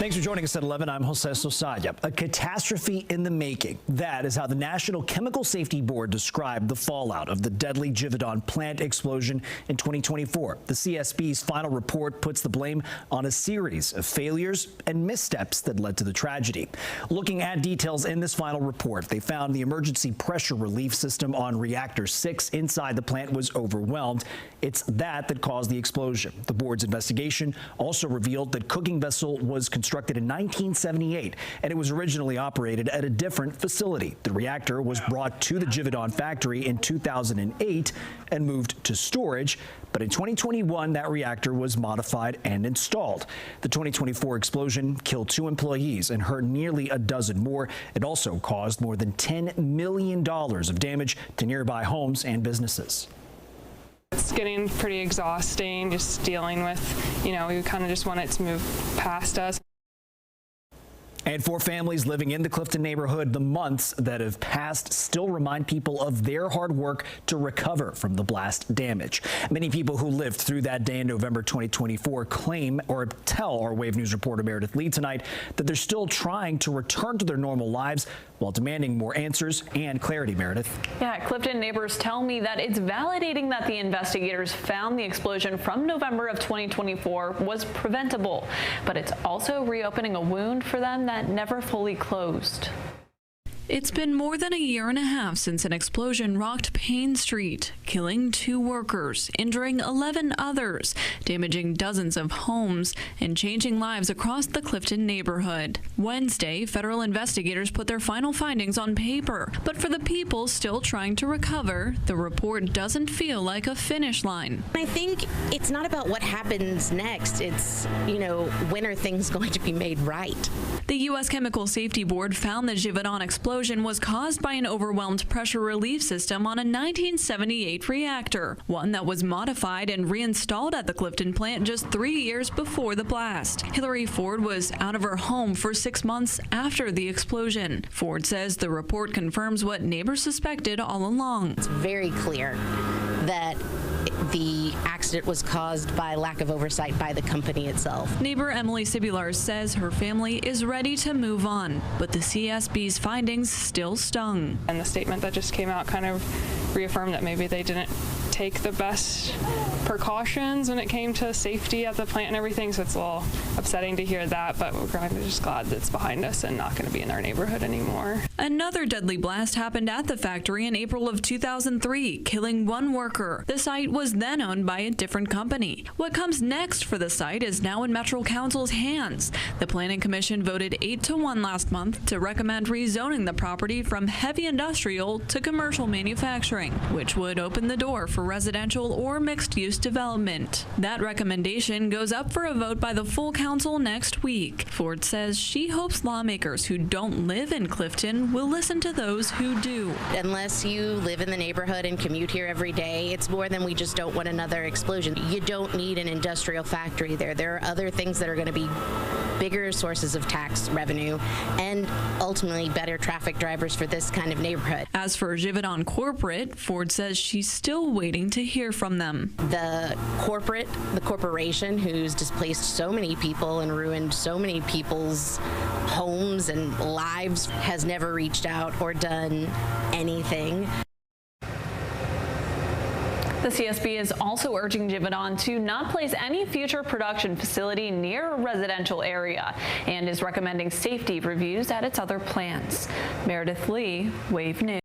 Thanks for joining us at 11. I'm Jose Sosaya. A catastrophe in the making. That is how the National Chemical Safety Board described the fallout of the deadly Givaudan plant explosion in 2024. The CSB's final report puts the blame on a series of failures and missteps that led to the tragedy. Looking at details in this final report, they found the emergency pressure relief system on reactor 6 inside the plant was overwhelmed. It's that caused the explosion. The board's investigation also revealed that cooking vessel was constructed in 1978, and it was originally operated at a different facility. The reactor was brought to the Givaudan factory in 2008 and moved to storage, but in 2021, that reactor was modified and installed. The 2024 explosion killed 2 employees and hurt nearly a dozen more. It also caused more than $10 million of damage to nearby homes and businesses. It's getting pretty exhausting, just dealing with, we kind of just want it to move past us. And for families living in the Clifton neighborhood, the months that have passed still remind people of their hard work to recover from the blast damage. Many people who lived through that day in November 2024 claim or tell our Wave News reporter Meredith Lee tonight that they're still trying to return to their normal lives while demanding more answers and clarity. Meredith. Yeah, Clifton neighbors tell me that it's validating that the investigators found the explosion from November of 2024 was preventable, but it's also reopening a wound for them that never fully closed. It's been more than a year and a half since an explosion rocked Payne Street, killing 2 workers, injuring 11 others, damaging dozens of homes, and changing lives across the Clifton neighborhood. Wednesday, federal investigators put their final findings on paper, but for the people still trying to recover, the report doesn't feel like a finish line. I think it's not about what happens next. It's, when are things going to be made right? The U.S. Chemical Safety Board found the Givaudan explosion was caused by an overwhelmed pressure relief system on a 1978 reactor, one that was modified and reinstalled at the Clifton plant just 3 years before the blast. Hillary Ford was out of her home for 6 months after the explosion. Ford says the report confirms what neighbors suspected all along. It's very clear that the accident was caused by lack of oversight by the company itself. Neighbor Emily Sibular says her family is ready to move on, but the CSB's findings still stung. And the statement that just came out kind of reaffirmed that maybe they didn't take the best precautions when it came to safety at the plant and everything, so it's a little upsetting to hear that, but we're kind of just glad that it's behind us and not going to be in our neighborhood anymore. Another deadly blast happened at the factory in April of 2003, killing 1 worker. The site was then owned by a different company. What comes next for the site is now in Metro Council's hands. The Planning Commission voted 8-1 last month to recommend rezoning the property from heavy industrial to commercial manufacturing, which would open the door for residential or mixed-use development. That recommendation goes up for a vote by the full council next week. Ford says she hopes lawmakers who don't live in Clifton will listen to those who do. Unless you live in the neighborhood and commute here every day, it's more than we just don't want another explosion. You don't need an industrial factory there. There are other things that are going to be bigger sources of tax revenue and ultimately better traffic drivers for this kind of neighborhood. As for Givaudan corporate, Ford says she's still waiting to hear from them. The corporation who's displaced so many people and ruined so many people's homes and lives has never reached out or done anything. The CSB is also urging Givaudan to not place any future production facility near a residential area and is recommending safety reviews at its other plants. Meredith Lee, Wave News.